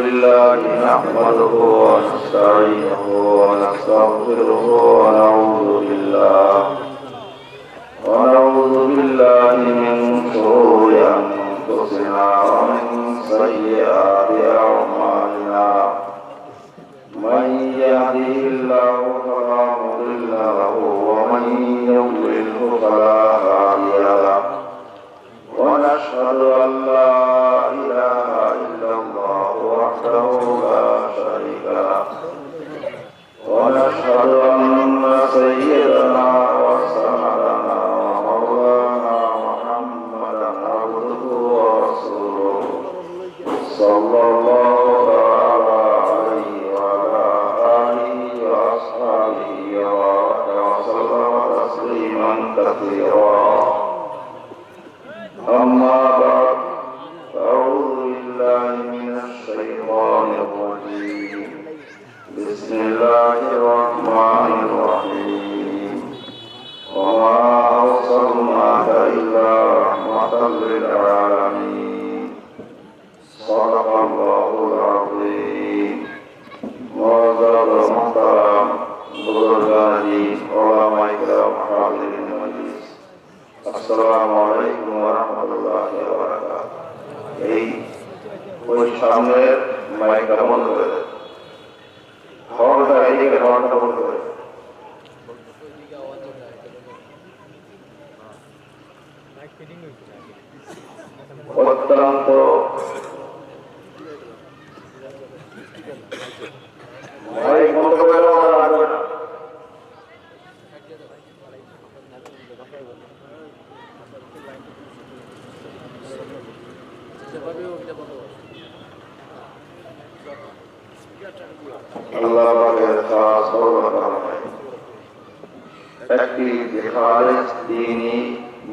لله نحمده ونستعينه ونستغفره ونعوذ بالله من شرور أنفسنا ومن سيئات أعمالنا من يهده الله فلا مضل له ومن يضلله فلا هادي له ونشهد أن لا إله إلا الله وحده لا شريك له ونشهد أن سيدنا وسندنا ومولانا محمدا عبده ورسوله صلى الله تعالى عليه وعلى آله وأصحابه وسلم تسليما كثيرا. أما بعد فأعوذ بالله من الشيطان الرجيم بسم الله الرحمن الرحيم وما أرسلناك إلا رحمة للعالمين صدق الله العظيم. معزز محترم بزرگانی علماء کرام حاضرین مجلس আসসালামু আলাইকুম ওয়া রাহমাতুল্লাহি ওয়া বারাকাতুহু। এই ওই সামনের মাইকটা বন্ধ করে দেন, হলটা এইদিকে হলটা বন্ধ করে অত্যন্ত মাইক বন্ধ করে রাখবে না। আল্লাহ পাকের খাস বরকত একটি খালিস দ্বীনি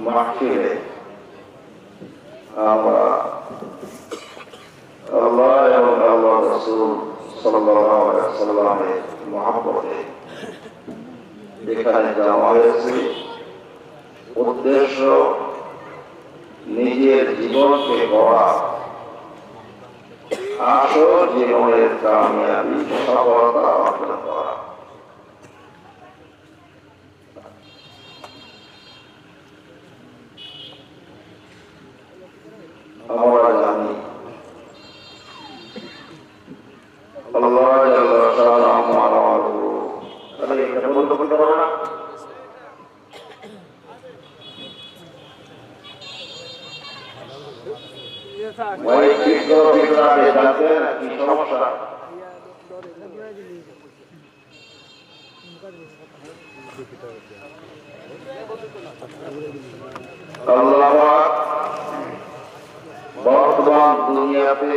মাহফিলে আমরা আল্লাহ এবং আল্লাহ রাসূল সাল্লাল্লাহু আলাইহি ওয়াসাল্লামের মহব্বতে এখানে জমা হয়েছে। উদ্দেশ্য নিজের জীবনকে গড়া, আসল জীবনের কামিয়াবি সফলতা অর্জন করা। আমরা জানি আল্লাহ জাল্লা শাআনুহু এটা বন্ধ করতে পারো না। বর্তমান দুনিয়াতে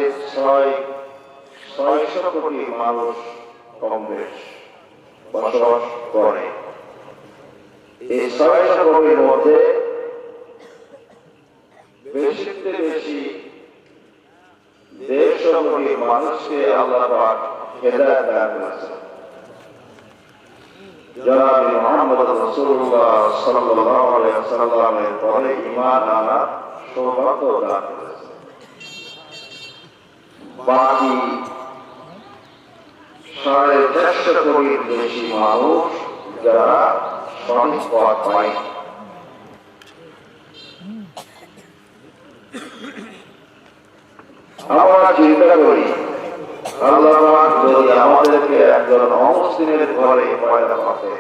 600 কোটি মানুষ কম বেশ বসবাস করে। এই 600 কোটির মধ্যে বেশিতে বেশি 150 কোটি মানুষকে আল্লাহ পাক হেদায়েত দান করেছেন। জনাব মুহাম্মদ রাসূলুল্লাহ সাল্লাল্লাহু আলাইহি ওয়াসাল্লামের পরে ঈমান আনার সৌভাগ্য দান করেছেন। বাকি 450 কোটির বেশি মানুষ যারা সঠিক পথ পায়নি। আমরা চিন্তা করি আল্লাহ পাক যদি আমাদেরকে একজন অমুসলিমের ঘরে পয়দা করতে,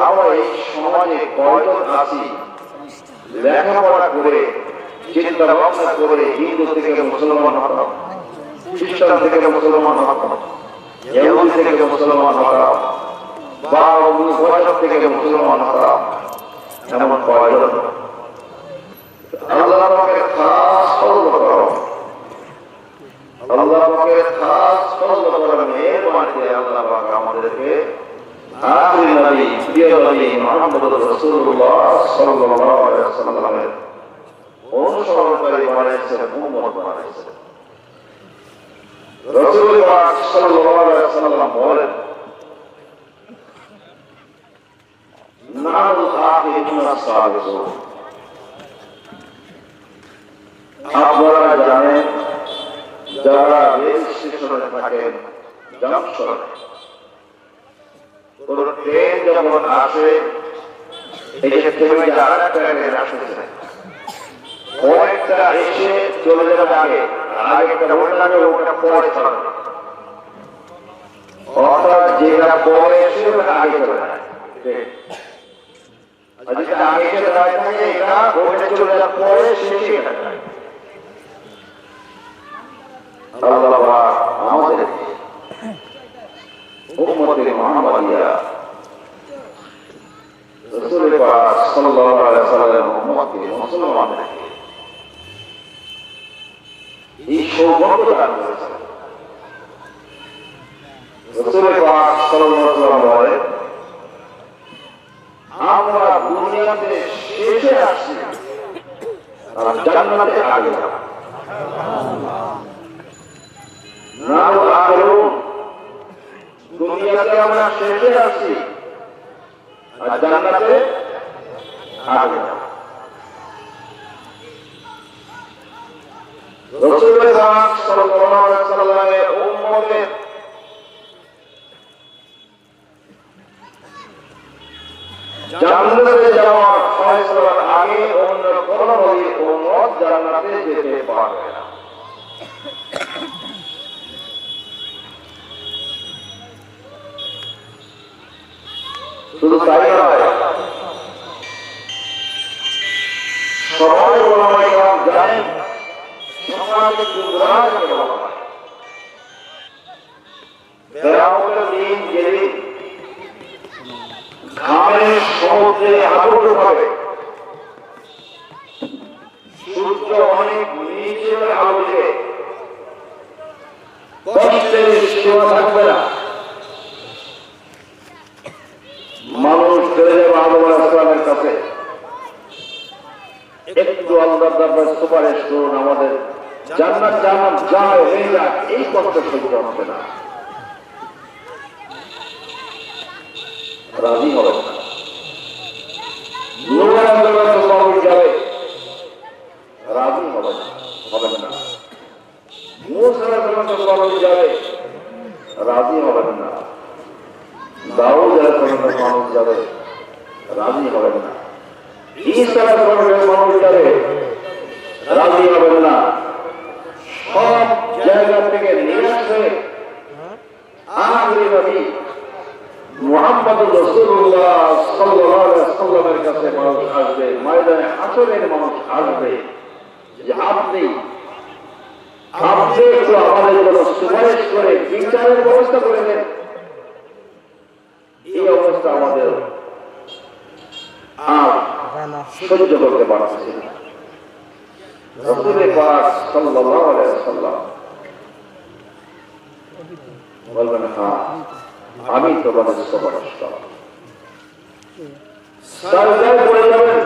আমরা এই সমাজে কয়জন আছি লেখাপড়া করে চিন্তা ভাবনা করে হিন্দু থেকে মুসলমান হতাম, খ্রিস্টান থেকে মুসলমান হতাম, ইহুদি থেকে মুসলমান হতাম, বা বৈষ্ণব থেকে মুসলমান হতাম, এমন কয়জন? আল্লাহ পাকের খাস ফজল করম, আল্লাহ পাকের খাস ফজল করম মেহেরবানিতে আল্লাহ পাক আমাদেরকে আখির নবী প্রিয় নবী মুহাম্মদ রাসূলুল্লাহ সাল্লাল্লাহু আলাইহি ওয়াসাল্লামের অনুসরণকারী বানাইছেন, উম্মত বানাইছেন। রাসূল পাক সাল্লাল্লাহু আলাইহি ওয়াসাল্লাম বলেন, নারুল আখিরুন সাবিকুন, আপনারা জানেন যারা রেল স্টেশনে থাকেন, জংশনে কোন ট্রেন যখন আসে এসে থেমে যায়, আর একটা ট্রেন আসতেছে, অনেকটা এসে চলে যাবে আগে, আগে একটা রোড লাগে, ওটা পরে চলে, অর্থাৎ যেটা পরে এসে ওটা আগে চলে যায়। আর যেটা আগে এসে দাঁড়িয়ে থাকে এটা ওটা চলে যাওয়ার পরে শেষে থাকে। আল্লাহ আমাদের উম্মতে মুহাম্মাদিয়া রাসূল পাক সাল্লাল্লাহু আলাইহি ওয়াসাল্লাম উম্মতকে মুসলমানদেরকে এই সৌভাগ্য দান করেছেন। রাসূল পাক সাল্লাল্লাহু আলাইহি ওয়াসাল্লাম বলেন, আমরা দুনিয়াতে শেষে আসছি আর জান্নাতে আগে যাব। নারু আখরুন, দুনিয়াতে আমরা শেষে আসছি আর জান্নাতে আগে যাব। রাসূল পাক সাল্লাল্লাহু আলাইহি ওয়াসাল্লামের উম্মতের জান্নাতে যাওয়ার ফয়সালার আগে অন্য কোন নবীর উম্মত জান্নাতে যেতে পারবে না। শুধু তাই নয়, সবাই ওলামায়ে কেরাম জানেন সমাজে কুবরা কাকে বলা হয়। কিয়ামতের দিন যেদিন ঘামের সমুদ্রে হাবুডুবু হবে, সূর্য অনেক নিচে আলো দিবে, কষ্টের সীমা থাকবে না, মানুষ ফিরে যাবে আদম আলাইহিস সালামের কাছে, একটু আল্লাহর দরবারে সুপারিশ করুন, আমাদের জান্নাত জাহান্নাম যায় হয়ে যাক, এই কষ্ট সহ্য হবে না, রাজি হবে না। নূহ আলাইহিস যাবে, রাজি হবে না, হবেন না। মূসা আলাইহিস যাবে, রাজি হবেন না। দাউদ আলাইহিস মানুষ যাবে, রাজি হবেন না। ঈসা আলাইহিস মানুষ যাবে, রাজি হবেন না। সব জায়গা থেকে নিরাশ হয়ে আখিরি নবী মুহাম্মদ রাসূলুল্লাহ সাল্লাল্লাহু আলাইহি ওয়াসাল্লামের কাছে মানুষ আসবে, ময়দানে হাসরের মানুষ আসবে যে আপনি একটু আমাদের জন্য সুপারিশ করে বিচারের ব্যবস্থা করে দেন। এই অবস্থা আমাদের আর সহ্য করতে পারছি না। রাসূল পাক সাল্লাল্লাহু আলাইহি ওয়াসাল্লাম বলবেন, হ্যাঁ আমি তোমাদের সুপারিশ করব। সাজদায় পড়ে যাবেন।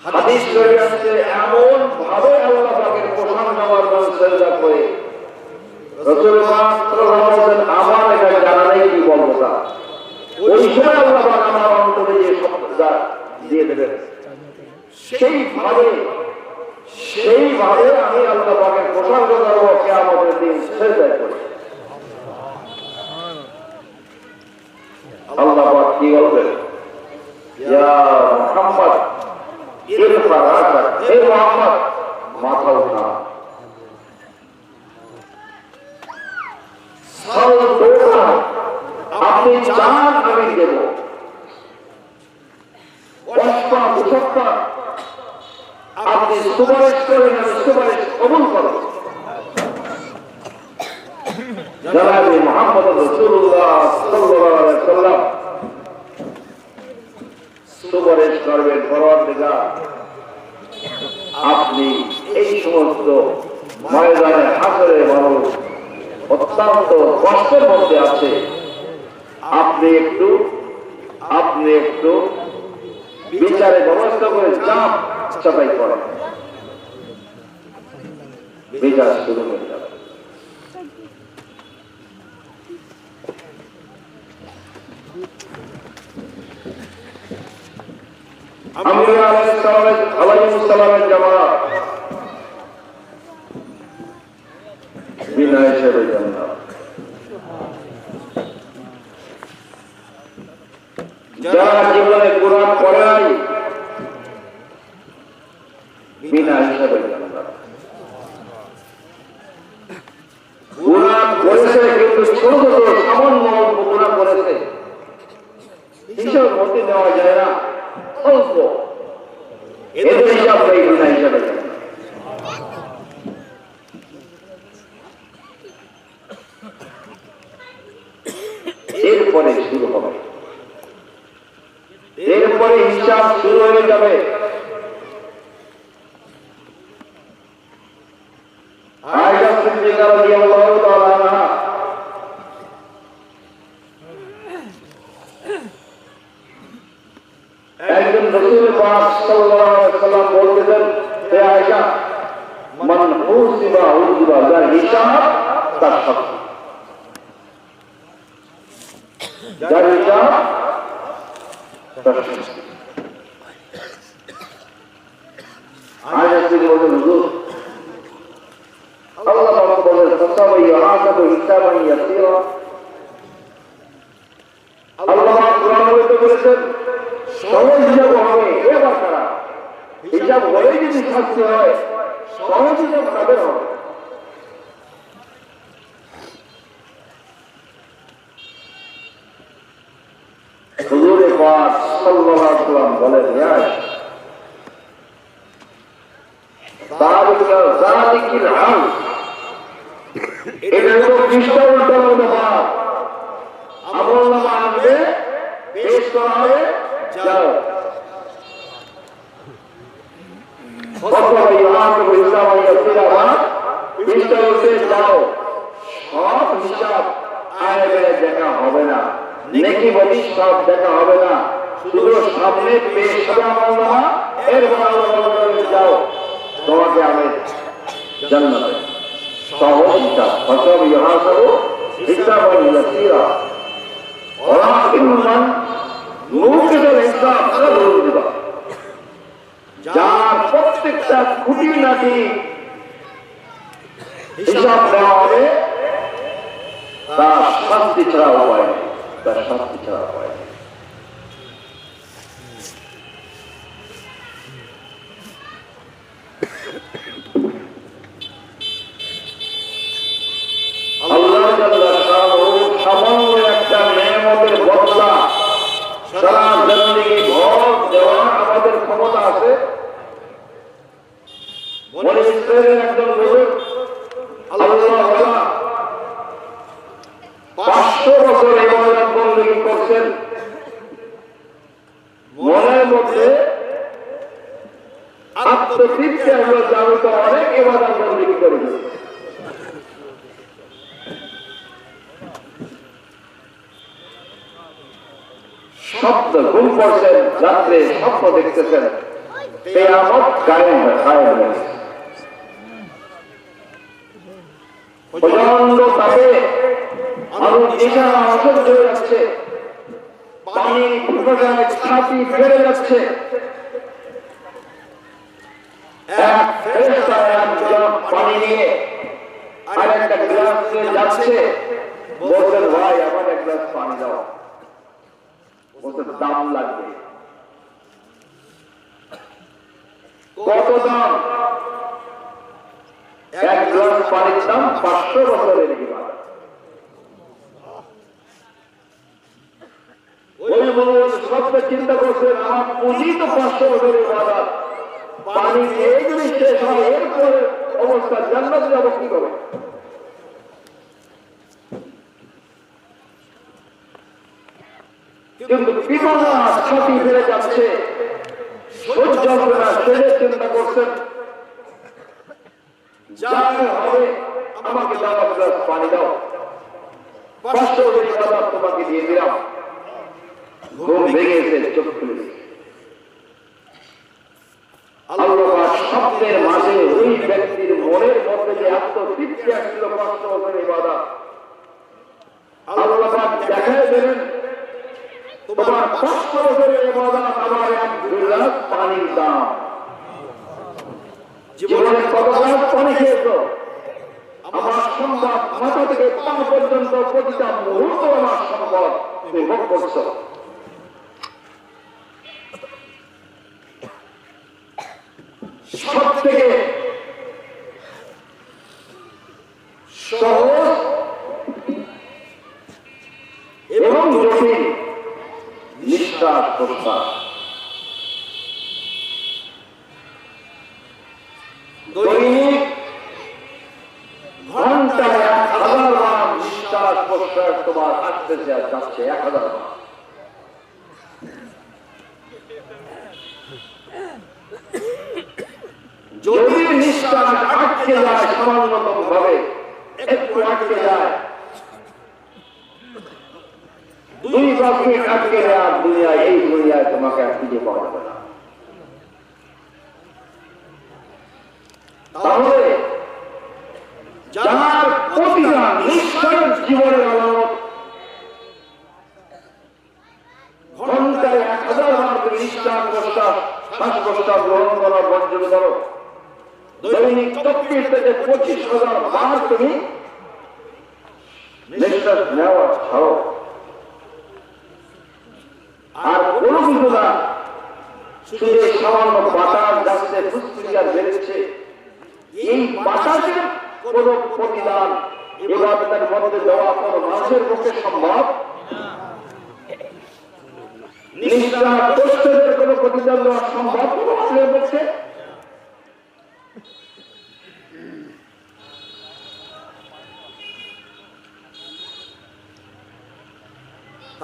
হাদিস শরীফে আছে এমন ভাবে আল্লাহ পাকের প্রশংসা করবেন সাজদা করে, রাসূল পাক সাল্লাল্লাহু আলাইহি ওয়াসাল্লাম আমার এটা জানা নেই কি বলবো তা, ওই সময় আল্লাহ পাক আমার অন্তরে যে শব্দটা দিয়ে দেবেন, সেইভাবে আমি আল্লাহ পাকের প্রশংসা করবো কিয়ামতের দিন সাজদায় পড়ে। আল্লাহ পাক কি বলবেন, ইয়া মুহাম্মদ ইরফা রাসাক, হে মুহাম্মদ মাথা উঠা, আপনি চান আমি দেব, আপনি সুপারিশ করেন আমি সুপারিশ কবুল করব। জনাবে মুহাম্মদ রাসূলুল্লাহ সাল্লাল্লাহু আলাইহি ওয়াসাল্লাম সুপারিশ করবেন, পরওয়ারদিগার আপনি এই সমস্ত ময়দানে হাসরের মানুষ অত্যন্ত কষ্টের মধ্যে আছে, আপনি একটু বিচারে ব্যবস্থা করে চাপ চাপাই করেন, বিচার শুরু হয়ে যাবে। আম্বিয়া আলাইহিস সালামের জামাত বিনা হিসেবে জান্নাত। যারা জীবনে কোরআন পড়ে নাই বিনা হিসেবে জান্নাত। কোরআন পড়েছে কিন্তু ছোট ছোট সামান্য অল্প গুনাহ করেছে, হিসাব মধ্যে নেওয়া যায় না, অল্প, এদের হিসাব নেই বিনা হিসাবে। এরপরে শুরু হবে, এরপরে হিসাব শুরু হয়ে যাবে। আয়েশা সিদ্দিকা রাদিয়াল্লাহু তাআলা আনহা একজন রাসূল পাক সাল্লাল্লাহু আলাইহি ওয়াসাল্লাম বলতেন, হে আয়েশা, মান হুসিবা উযিবা, যার হিসাব তার শাস্তি, যার হিসাব তার শাস্তি। আয়েশা সিদ্দিকা বলেন, হুজুর আল্লাহ পাক বলেন, ফাসাবা ইয়াহাসাবু হিসাবান ইয়াসীরা। আল্লাহ কোরআন বলতে বলেছেন সহজ হিসাব হবে, এবার তারা হিসাব হলে যদি শাস্তি হয় সহজ হিসাব তাদের হবে। হুজুরে পাক সাল্লাল্লাহু আলাইহি ওয়াসাল্লাম বলেন, ইয়া তারিকা যালিকিল হাল, এটা হলো খ্রিস্টান উল্টানো ভাব। আমলনামা আনবে, পেশ করা হবে, যাও। ফাসাবা ইয়াহাসাবু হিসাবান ইয়াসীরা, খ্রিস্টান উল্টে যাও, সব হিসাব আয়াতে দেখা হবে না, নেকি বলি সব দেখা হবে না, শুধু সামনে পেশ হবে আমলনামা, এরপর আল্লাহ বলেন, যাও, তোমাকে আমি জান্নাতে। সহজ হিসাব, ফাসাবা ইয়াহাসাবু হিসাবান ইয়াসীরা, ওয়ালাকিন মান নুকিদাল হিসাব ফাদুরবা, যার প্রত্যেকটা খুঁটিনাটি হিসাব দেওয়া হবে, তার শাস্তি ছাড়া উপায় নেই, তার শাস্তি ছাড়া উপায় নেই। আল্লাহ জাল্লা শাআনহু সামান্য একটা নেয়ামতের বদলা সারা জিন্দেগি ভর দেওয়া আমাদের ক্ষমতা আছে। বলে ইসরায়েলের একজন বুজুর্গ আল্লাহ 500 বছর ইবাদত বন্দেগী করছেন, মনের মধ্যে আত্মতৃপ্তি আসলে আমি তো অনেক ইবাদত বন্দেগী করেছি, স্বপ্ন ঘুম পড়ছেন, রাত্রে স্বপ্ন দেখতেছেন, কিয়ামত কায়েম হয়ে প্রচন্ড তাপে মানুষ দিশাহারা অসহ্য হয়ে যাচ্ছে, পানি ফুটে ছাতি ফেলে যাচ্ছে। এক ফেরেশতা এক গ্লাস পানি নিয়ে আর একটা গ্লাস নিয়ে যাচ্ছে, বলছেন, ভাই আমার এক গ্লাস পানি দাও, ওদের দাম লাগবে। কত দাম? এক গ্লাস পানির দাম 500 বছরের ইবাদত। ওই বলুন সব চিন্তা করছেন, আমার পুঁজি তো 500 বছরের ইবাদত, পানি এই যদি শেষ হয় এরপরে অবস্থা জান্নাতে যাবো কি করে? কিন্তু পিপাসা ছাতি ফেলে যাচ্ছে, সহ্য হবে না, সেটা চিন্তা করছেন, যা হবে আমাকে দাও, এক গ্লাস পানি দাও, 500 বছরের ইবাদত তোমাকে দিয়ে দিলাম। ঘুম ভেঙে এসে চোখ খুলে দিয়েছে। আল্লাহ শব্দের মাঝে ওই ব্যক্তির মনের মধ্যে যে আত্মতৃপ্তি আসছিল 500 বছরের ইবাদত, আল্লাহ দেখায় দিলেন, তোমার 500 বছরের ইবাদত আমার এক গ্লাস পানির দাম। জীবনে কত গ্লাস পানি খেয়েছ? আমার সম্পদ মাথা থেকে পা পর্যন্ত প্রতিটা মুহূর্ত আমার সম্পদ তুমি ভোগ করছো। সব থেকে সহজ এবং জটিল নিঃশ্বাস প্রশ্বাস। দৈনিক ঘন্টায় 1000 বার নিঃশ্বাস প্রশ্বাস তোমার আসতেছে আর যাচ্ছে 1000 বার। যদি নিঃশ্বাস আটকে যায় সামান্যতম ভাবে, একটু আটকে যায়, 2 মিনিট আটকে যায়, আর দুনিয়ায় এই দুনিয়ায় তোমাকে আর খুঁজে পাওয়া যাবে না। তাহলে যার প্রতিটা নিঃশ্বাস জীবনের আলামত, ঘন্টায় 1000 বার নিঃশ্বাস প্রশ্বাস শ্বাস প্রশ্বাস গ্রহণ করা বর্জন করো, দৈনিক 24 থেকে 25,000 বার তুমি নিঃশ্বাস নেওয়া ছাড়ো। আর কোনো কিছু না, শুধু সামান্য বাতাস যাচ্ছে, ফুসফুসিয়ার বেড়েছে, এই বাতাসের কোন প্রতিদান ইবাদতের মধ্যে দেওয়া কোনো মানুষের পক্ষে সম্ভব? নিঃশ্বাস প্রশ্বাসের কোন প্রতিদান দেওয়া সম্ভব কোনো মানুষের পক্ষে?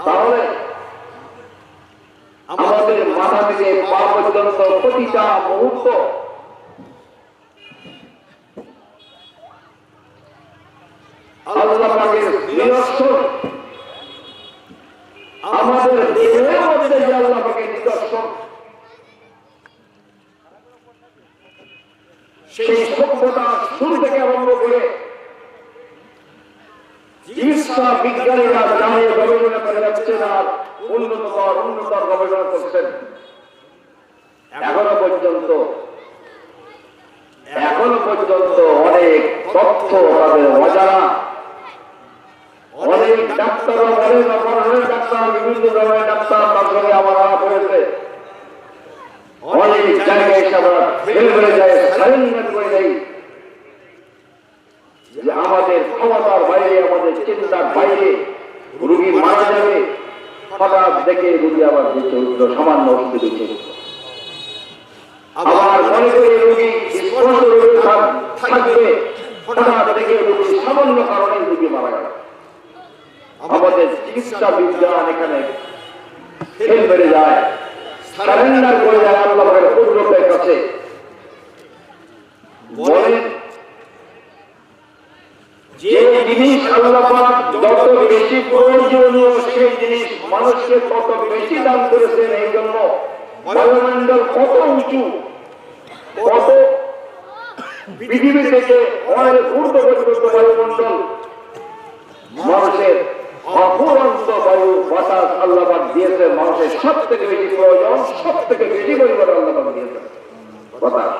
তাহলে আমাদের মাথা থেকে পা পর্যন্ত প্রতিটা মুহূর্ত আল্লাহ পাকের নিদর্শন। আমাদের দেহের মধ্যে যে আল্লাহ পাকের নিদর্শন, সেই সভ্যতা শুরু থেকে আরম্ভ করে চিকিৎসা বিজ্ঞানীরা জানিয়ে গবেষণা করে যাচ্ছেন আর উন্নতর গবেষণা করছেন। এখনো পর্যন্ত অনেক তথ্য তাদের অজানা। অনেক ডাক্তার, অনেক ডাক্তার, বিভিন্ন ধরনের ডাক্তার তার সঙ্গে আমার আনা করেছে। অনেক জায়গায় আমরা ফেল করে যায়, সারেন্ডার করে যাই যে আমাদের ক্ষমতার বাইরে, আমাদের চিন্তার বাইরে রোগী মারা যাবে। হঠাৎ দেখে রোগী আবার বেঁচে উঠল, সামান্য ওষুধ বেঁচে উঠল। আবার মনে করে রোগী স্পষ্ট রোগী থাকবে, হঠাৎ দেখে রোগী সামান্য কারণে রোগী মারা গেল। আমাদের চিকিৎসা বিজ্ঞান এখানে ফেল করে যায়, সারেন্ডার করে যায় আল্লাহর কুদরতের কাছে। বলেন, যে জিনিস আল্লাহ পাক যত বেশি প্রয়োজনীয় সেই জিনিস মানুষকে তত বেশি দান করেছেন। এই জন্য বায়ুমণ্ডল কত উঁচু, কত পৃথিবী থেকে অনেক ঊর্ধ্ব পর্যন্ত বায়ুমণ্ডল, মানুষের অফুরন্ত বায়ু বাতাস আল্লাহ পাক দিয়েছে। মানুষের সব থেকে বেশি প্রয়োজন, সব থেকে বেশি পরিমাণ আল্লাহ পাক দিয়েছে বাতাস।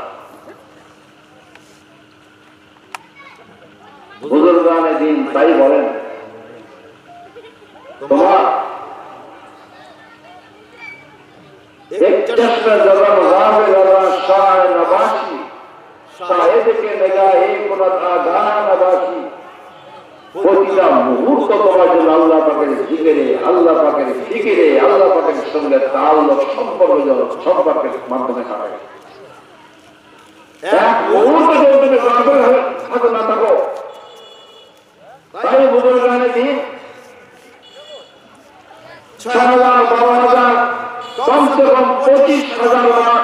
বুজুর্গানে দিন তাই বলেন, তোমার एक चश्मे जबान गावे लगा शाह नबाशी, शाहिद के निगाहे कुनत आगाह नबाशी। প্রতিটা মুহূর্ত তোমার জন্য আল্লাহ পাকের জিকিরে, আল্লাহ পাকের ফিকিরে, আল্লাহ পাকের সঙ্গে তাআল্লুক সম্পর্কের মাধ্যমে কাটায়। এক মুহূর্ত যদি তুমি গাফিল হয়ে থাকো না থাকো, তাই বুজুর্গানে দিন 6,000 12,000 কমসে কম 25,000 বার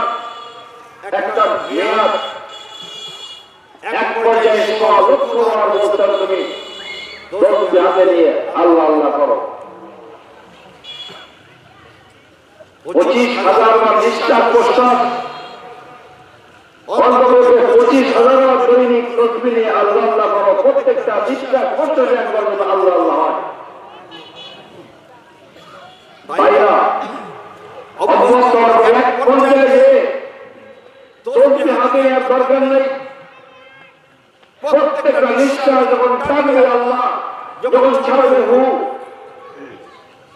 একটা মেয়াদ, এক পর্যায়ে 100 লক্ষ বার বলছেন তুমি দোস্তি হাতে নিয়ে আল্লাহ আল্লাহ করো। 25,000 বার নিঃশ্বাস প্রশ্বাস, অন্তত 25,000 বার দৈনিক তসবিহ নিয়ে আল্লাহ আল্লাহ করো। প্রত্যেকটা নিঃশ্বাস প্রশ্বাসে একবার আল্লাহ আল্লাহ হয়। ভাইরা, অভ্যস্ত পর্যায়ে গিয়ে তসবিহ হাতে আর দরকার নেই, প্রত্যেকটা নিঃশ্বাস যখন টানবে আল্লাহ, যখন ছাড়বে হু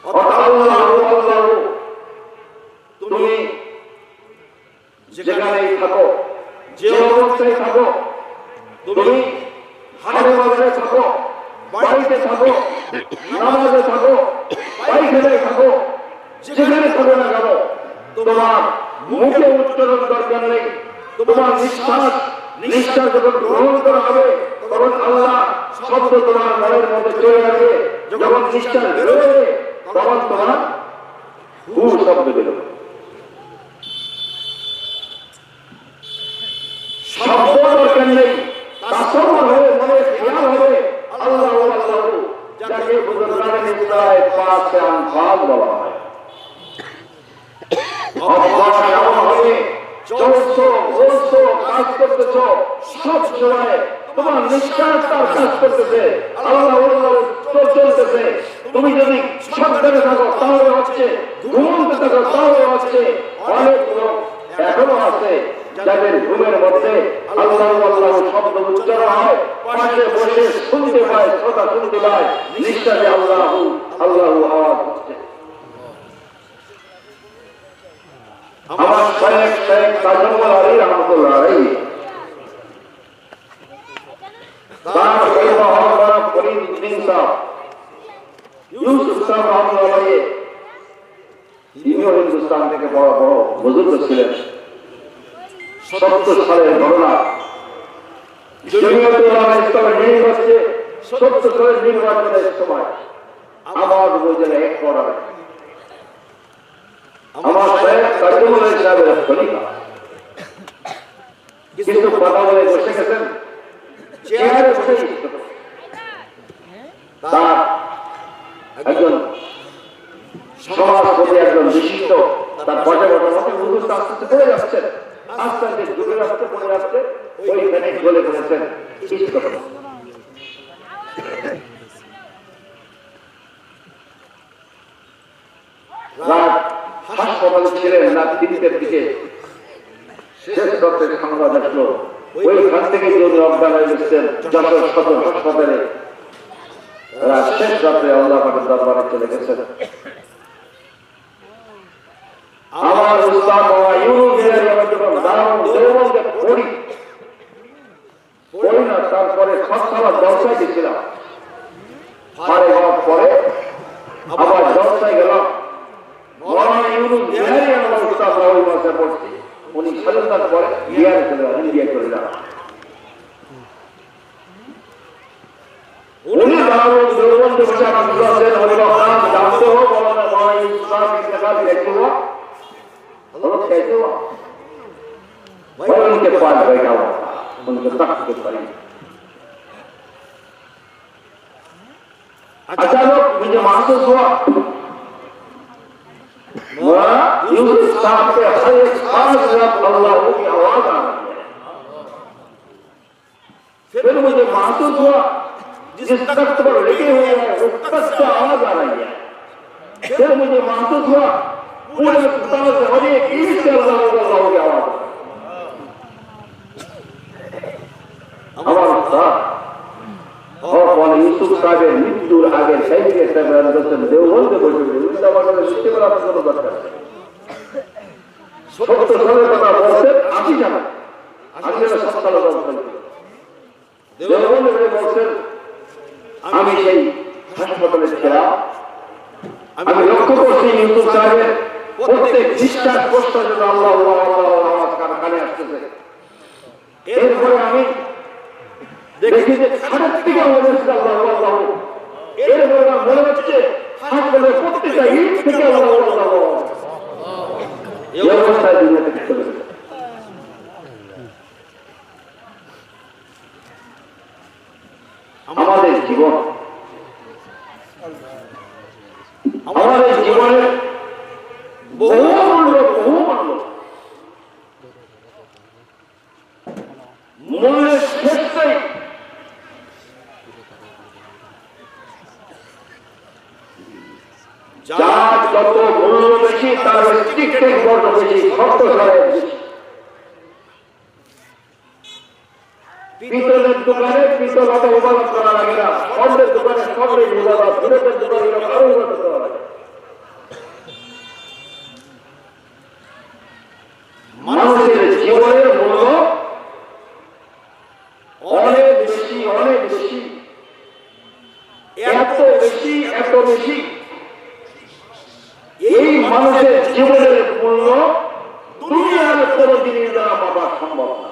আল্লাহ আল্লাহ, তুমি যেখানেই থাকো, যে অবস্থায় থাকো, তুমি হাটে বাজারে থাকো, বাড়িতে থাকো, নামাজে থাকো, পায়খানায় থাকো, যেখানে থাকো না কেন, তোমার মুখে উচ্চারণ দরকার নেই। তোমার নিঃশ্বাস যখন গ্রহণ করা হবে, তখন আল্লাহ শব্দ তোমার মনের মধ্যে চলে আসবে। যখন নিঃশ্বাস বেরোবে, তখন তোমার হু শব্দ বেরোবে। শব্দ দরকার নেই, তাসব্বুর হবে, মনে খেয়াল হবে আল্লাহ আল্লাহ, যাকে বুজুর্গানে ইসলামের পাঁচ আনফাল বলা হয়। অভ্যাস এমন হবে, চলছো, বলছো, কাজ করতেছো, সব সময় তোমার নিঃশ্বাস তার কাজ করতেছে, আল্লাহ আল্লাহ চলতেছে। তুমি যদি সাবধানে থাকো তাহলে হচ্ছে, ঘুমন্ত থাকো তাহলে হচ্ছে। অনেক লোক এখনো আছে যাদের ঘুমের মধ্যে আল্লাহ আল্লাহ শব্দ উচ্চারণ হয়, পাশে বসে শুনতে পায়, শ্রোতা শুনতে পায়, নিঃশ্বাসে আল্লাহ আল্লাহ আওয়াজ হচ্ছে। আমার শেখ তাজুল আলী রহমতুল্লাহ আলাইহি তার পরিবার হযরত ফরিদউদ্দিন সাহেব ইউসুফ সাহেব রহমতুল্লাহ আলাইহি, তিনিও হিন্দুস্তান থেকে বড় বড় বুজুর্গ ছিলেন। 70 সালের ঘটনা, জমিয়তুল উলামা ইসলামের নির্বাচনে 70 সালের নির্বাচনের সময় আমার উপজেলা এক পড়া আমার শেখ তাজুল আলী সাহেবের খলিফা কিন্তু কথা বলে বসে গেছেন, চেয়ারে বসে তার একজন সমাজপতি, একজন বিশিষ্ট, তার বসে বসে হুজুর আস্তে আস্তে পড়ে যাচ্ছেন, আস্তে আস্তে ডুবে আসতে পড়ে আসতে ওইখানে বলে বলেছেন রাত হাসপাতালে ছিলেন, রাত 3টার দিকে শেষ রাতের সংবাদ আসলো, ওইখান থেকে যদি অজ্ঞান হয়ে গেছেন যশোর সদর হাসপাতালে, শেষ রাত্রে আল্লাহ পাকের দরবারে চলে গেছেন। আমার উস্তাদ বাবা ইউরোপিয়ান যখন দাঁড়ানো দেওবন্দে পড়ি না, তারপরে খসড়া জলসায় গেছিলাম, পারে হওয়ার পরে আবার জলসায় গেলাম, মৌলানা ইউরোপিয়ান আমার উস্তাদ বাবা ওই মাসে পড়ছি, উনি স্বাধীনতার পরে বিহারে চলে যান, ইন্ডিয়া চলে যান। উনি দাঁড়ানো দেওবন্দে বসে আমার বুঝাচ্ছেন, হরিবাম জানতে হোক মৌলানা ইসলাম ইন্তেকাল कैसे हुआ, कैसे हुआ, मैं उनके पास बैठा हुआ था, उनके तख्त के करीब। अचानक मुझे महसूस हुआ मौलाना यूसुफ साहब के हर एक सांस में अल्लाह की आवाज आ रही है। फिर मुझे महसूस हुआ जिस तख्त पर लेटे हुए हैं उस तख्त से आवाज आ रही है। फिर मुझे महसूस हुआ पूरे अस्पताल से हर एक ईद से अल्लाह की आवाज। আমার উস্তাদ और यूसुफ साहेবের মৃত্যুর আগে সাইকে সাহেবের দর্শন দেওবন্দে বসে উল্টা পাল্টা লিখতে বলা আপনার কোনো দরকার নেই। 70 সালের কথা বলছেন, 80 জানা 80 সালের কথা দেওবন্দে বলছেন, আমি সেই হাসপাতালে ছিলাম, আমি লক্ষ্য করছি ইউসুফ সাহেবের প্রত্যেক নিঃশ্বাস প্রশ্বাস যেন আল্লাহ আওয়াজ কানে আসতেছে। এরপরে আমি দেখি যে খাটের থেকে আওয়াজ আসছে আল্লাহ আল্লাহ, এরপরে মনে হচ্ছে হাসপাতালের প্রত্যেকটা ইট থেকে আল্লাহ আল্লাহ, এই অবস্থায় দুনিয়া থেকে চলে গেছে। আমাদের জীবন, আমাদের জীবনের বহু মূল্য মূল্যের শেষটাই যার যত মূল্য বেশি তার স্ট্রিক্টের বড় বেশি, শক্ত করে বেশি। পিতলের দোকানে পিতল হাতে ইবাদত করা লাগে না, স্বর্ণের দোকানে স্বর্ণের ইবাদত, হীরকের দোকানে আরো ইবাদত করা লাগে। মানুষের জীবনের মূল্য অনেক বেশি, অনেক বেশি, এত বেশি, এত বেশি। এই মানুষের জীবনের মূল্য দুনিয়ার কোন জিনিস দ্বারা পাওয়া সম্ভব না।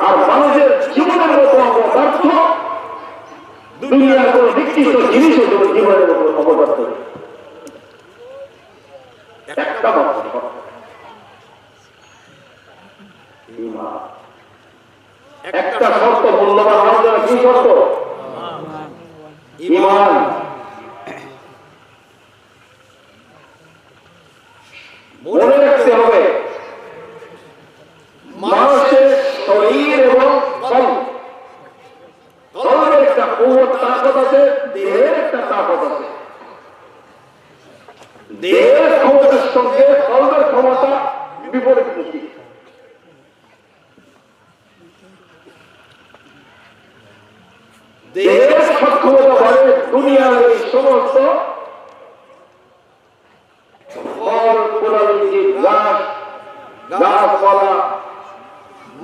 আর মানুষের জীবনের মতো অপদার্থ দুনিয়ার কোন নির্দিষ্ট জিনিসের জীবনের মতো অপদার্থ একটা একটা শর্ত মূল্যবান হওয়ার জন্য কি শর্ত? ঈমান। মনে রাখতে হবে মানুষের শরীর এবং কলবের একটা কুওয়াত তাকত আছে, দেহের একটা তাকত আছে। দেহের ক্ষমতার সঙ্গে কলবের ক্ষমতা বিপরীতমুখী। দেহের সক্ষমতা বলে দুনিয়ার এই সমস্ত ফল, ফলাদি, গাছপালা,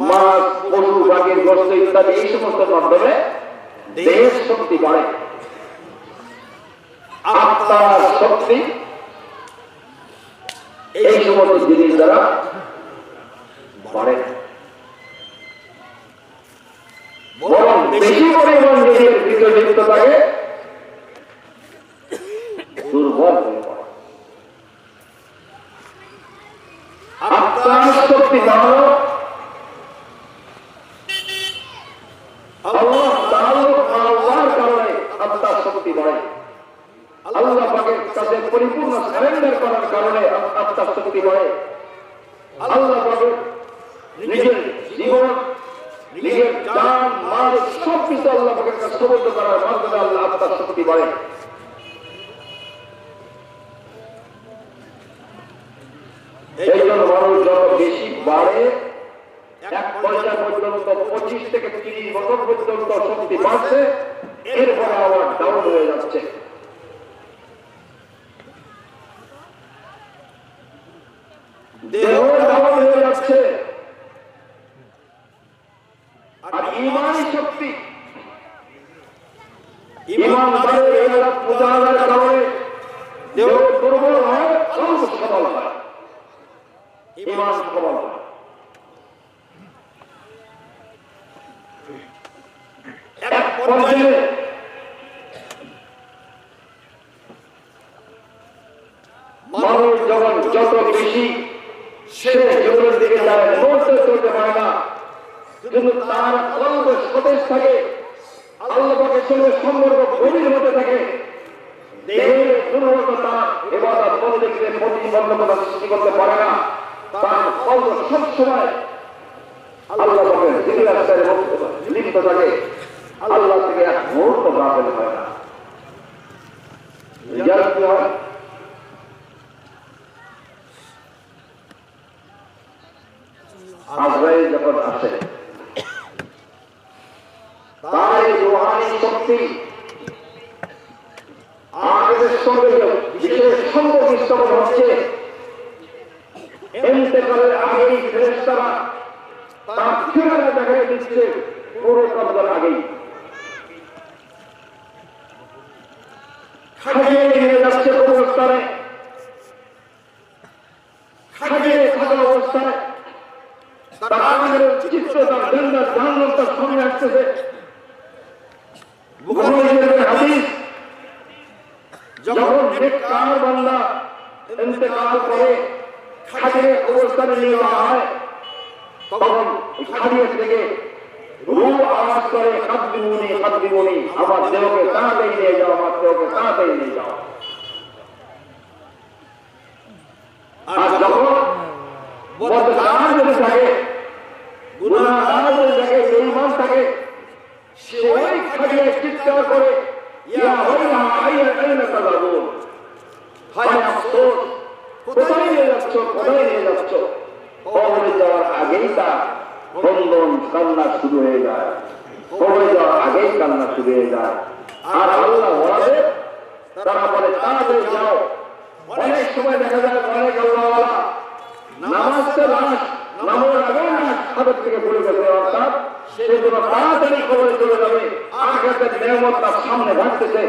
মাছ, পশু, পাখির গোশত ইত্যাদি এই সমস্ত মাধ্যমে দেহের শক্তি বাড়ে, আত্মার শক্তি এই সমস্ত জিনিস দ্বারা বাড়ে। বরং বেশি পরিমাণ নিজের ভিতরে লিপ্ত থাকে দুর্বল হয়ে পড়ে। আত্মার শক্তি বাড়ানো, আল্লাহর কারণে আত্মার শক্তি বাড়ে। আল্লাহ পাকের কাছে পরিপূর্ণ সারেন্ডার করার কারণে আত্মার শক্তি বাড়ে। আল্লাহ পাকের নিজের জীবন, নিজের জান, মাল সব কিছু আল্লাহ পাকের কাছে সমর্থ করার মাধ্যমে আল্লাহ আত্মার শক্তি বাড়ে। এই জন্য মানুষ যত বেশি বাড়ে, এক পর্যায় পর্যন্ত 25 থেকে 30 বছর পর্যন্ত শক্তি বাড়ছে, এরপরে আবার ডাউন হয়ে যাচ্ছে। দেহ ডাউন হয়ে যাচ্ছে। আর ঈমানী শক্তি, ঈমানদারের ইবাদত মুজাহাদার কারণে দেহ দুর্বল হয়, কলব সবল হয়, ঈমান সবল হয়। এক পর্যায়ে মানুষ যখন যত বেশি সে জীবনের দিকে যায়, নড়তে চলতে পারে না, কিন্তু তার কলব সতেজ থাকে, আল্লাহ পাকের সঙ্গে সম্পর্ক গভীর হতে থাকে, দেহের দুর্বলতা তার ইবাদত বন্দেগীতে প্রতিবন্ধকতা সৃষ্টি করতে পারে না, তার কলব সবসময় আল্লাহ পাকের জিকির আজকারে লিপ্ত থাকে, আল্লাহ থেকে এক মুহূর্ত গাফেল হয় না। যার কি হয়, আজরাইল যখন আসে, তার এই রূহানী শক্তি আমাদের সঙ্গে বিশেষ সম্পর্ক স্থাপন হচ্ছে। ইন্তেকালের আগেই ফেরেশতারা তার ঠিকানা দেখাই দিচ্ছে, পুরো কবরের আগেই খাটিয়ে নিয়ে যাচ্ছে কবরস্থানে। খাটিয়ে থাকা অবস্থায় তার আমাদের চিত্র, তার জিন্দা জানলাম তার সামনে আসতেছে। বুখারী শরীফের হাদিস, যখন নেককার বান্দা ইন্তেকাল করে খাটিয়ে অবস্থানে নিয়ে যাওয়া হয়, তখন খাটিয়ে থেকে রূহ আওয়াজ করে, খাদ্দিমুনি খাদ্দিমুনি, আমার দেহকে তাড়াতাড়ি নিয়ে যাও, আমার দেহকে তাড়াতাড়ি নিয়ে যাও। আর যখন বদকার যদি থাকে, গুনাহগার যদি থাকে, বেঈমান থাকে, সে ওই খাটিয়ে চিৎকার করে, ইয়া ওয়াইলা আইনা তাযাবুন, যাচ্ছ, কবরে যাওয়ার আগেই তার বন্ধন কান্না শুরু হয়ে যায়, কবরে যাওয়ার আগেই কান্না শুরু হয়ে যায়। আর আল্লাহ বলে তারা বলে তাড়াতাড়ি যাও। অনেক সময় দেখা যায় অনেক আল্লাহওয়ালা নামাজকে লাশ, নামাজের আগেই লাশ হাতের থেকে পড়ে গেছে, অর্থাৎ সেই জন্য তাড়াতাড়ি কবরে চলে যাবে। আখিরাতের নিয়ামত তার সামনে ঘাটতেছে,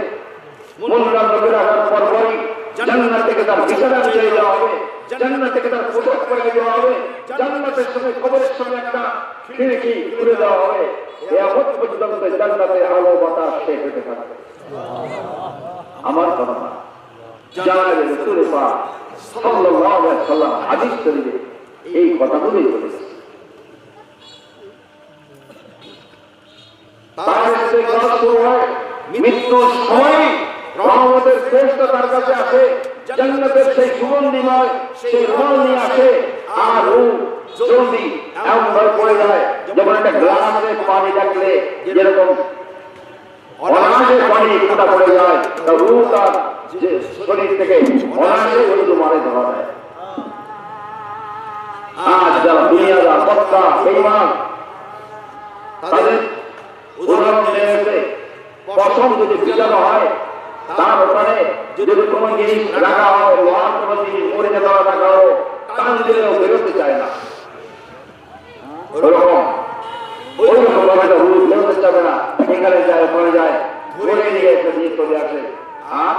মুনকার নবীর আসার পরপরই জান্নাত থেকে তার বিছানা বিছিয়ে দেওয়া হবে, জান্নাত থেকে তার পোশাক পরিয়ে দেওয়া হবে, জান্নাতের সঙ্গে কবরের সঙ্গে একটা খিড়কি তুলে দেওয়া হবে। কিয়ামত পর্যন্ত জান্নাতের আলো বাতাস শেষ হতে থাকবে। আমার কথা না, জানালে রাসূল পাক সাল্লাল্লাহু আলাইহি ওয়াসাল্লাম হাদিস শরীফে এই কথাগুলোই বলেছেন। তার ইস্তেগফার শুরু হয় মৃত্যুর সময়, রহমতের ফেরেশতা তার কাছে আসে, জান্নাতের সেই সুগন্ধিময় সেই ফল নিয়ে আসে, আর রূহ জলদি এমন ভাবে পড়ে যায় যেমন একটা গ্লাসে পানি রাখলে যেরকম অনায়াসে পানি ফোটা পড়ে যায়, তা রূহ তার যে শরীর থেকে অনায়াসে ওই মারে ধরা যায়। আজ যারা দুনিয়াদার বক্তা বেঈমান তাদের উদাহরণ দিয়েছে, পশম যদি ভিজানো হয় তার ওখানে যদি কোনো জিনিস রাখা হয়, লোহার কোনো জিনিস মরে যাওয়া রাখা হয়, টান দিলেও বেরোতে চায় না। ওইরকম ভাবে রূহ বেরোতে চাবে না, এখানে যায় ওখানে যায়, ধরে নিয়ে একটা জিনিস চলে আসে। আর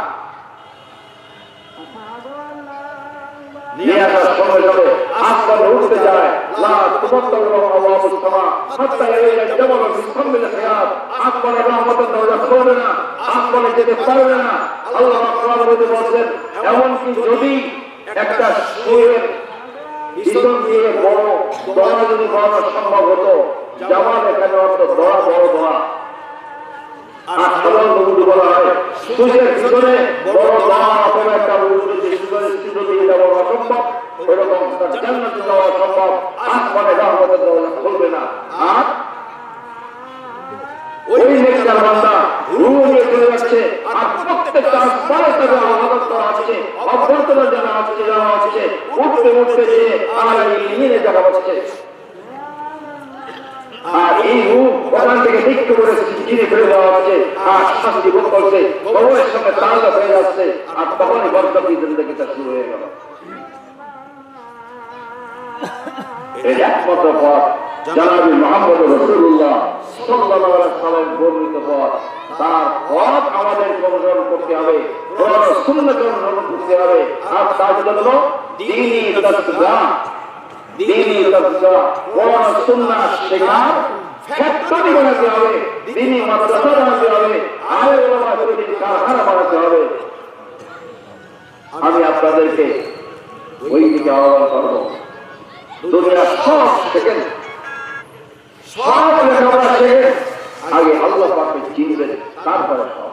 নিয়ে আসার সঙ্গে সঙ্গে আসমান উঠতে যায়, লা তুবাত্তারু আবওয়াবুস সামা হাত্তা ইলাইয়া জামাল বিসমিল হায়াত। আসমানের রহমতের দরজা খুলবে না, আসমানে যেতে পারবে না। আল্লাহ কোরআনে বলেছেন, এমনকি যদি একটা সুরের ভিতর দিয়ে বড় দড়া যদি বানানো সম্ভব হতো, জামাল এখানে অর্থ দড়া, বড় দড়া। আর সাধারণ যদি বলা হয় সুরের ভিতরে বড় দড়া অথবা একটা সুরের স্থিতি দিয়ে যাওয়া অসম্ভব, ওইরকম তার জান্নাতে যাওয়া সম্ভব। আসমানে রহমতের দরজা খুলবে না। আর ওই নেককার বান্দা রূহ নিয়ে চলে যাচ্ছে, আর প্রত্যেকটা আসমানে তাকে আবাদত করা হচ্ছে, অভ্যন্তরে জানা হচ্ছে, উঠতে উঠতে যে আর ইমিনে দেখা হচ্ছে। আর এই রূহ ওখান থেকে দিক্ত করে চিনে ফেলে দেওয়া হচ্ছে, আর শাস্তি ভোগ করছে, কবরের সঙ্গে তাল্লুক হয়ে যাচ্ছে। আর তখনই বরকতি জিন্দেগিটা শুরু হয়ে গেল। এর একমাত্র পথ জনাবে মুহাম্মদ রাসূলুল্লাহ সাল্লাল্লাহু আলাইহি ওয়াসাল্লাম বর্ণিত পথ। তার পথ আমাদের অনুসরণ করতে হবে, কোরআন ও সুন্নাহকে অনুসরণ করতে হবে। আর তার জন্য দ্বীনি তাসবিহ, কোরআন ও সুন্নাহ শেখার ফ্যাক্টরি বানাতে হবে, দ্বীনি মাদ্রাসা বানাতে হবে, আলেম ওলামা তৈরির কারখানা বানাতে হবে। আমি আপনাদেরকে ওই দিকে আহ্বান করব। দুনিয়ার সব শেখেন, সব লেখাপড়া শেখেন, আগে আল্লাহ পাককে চিনবেন, তারপরে সব।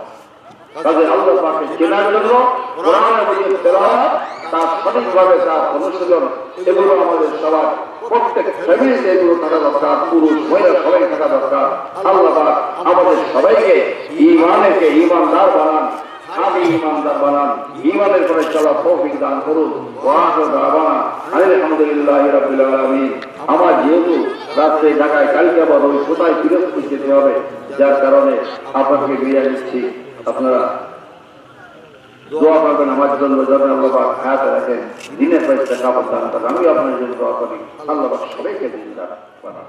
কাজে আল্লাহ পাককে চেনার জন্য কোরআনের মধ্যে তেলাওয়াত, তার সঠিকভাবে তার অনুশীলন, এগুলো আমাদের সবার প্রত্যেক ফ্যামিলিতে এগুলো থাকা দরকার, পুরুষ মহিলা সবাই থাকা দরকার। আল্লাহ পাক আমাদের সবাইকে ঈমানকে ঈমানদার বানান, আমি ঈমানদার বানান, ঈমানের পরে চলা তৌফিক দান করুন। ওয়া আখিরু দাওয়ানা আলহামদুলিল্লাহি রাব্বিল আলামিন। আমার যেহেতু রাত্রে ঢাকায় কালকে আবার ওই কোথায় ফিরোজপুর যেতে হবে, যার কারণে আপনাকে বিদায় দিচ্ছি। আপনারা দোয়া করবেন আমার জন্য, যেন আল্লাহ পাক হায়াত রাখেন, দিনের পয়সা কাপড় দান করেন। আমি আপনার জন্য দোয়া করি, আল্লাহ পাক সবাইকে দিন দান করেন।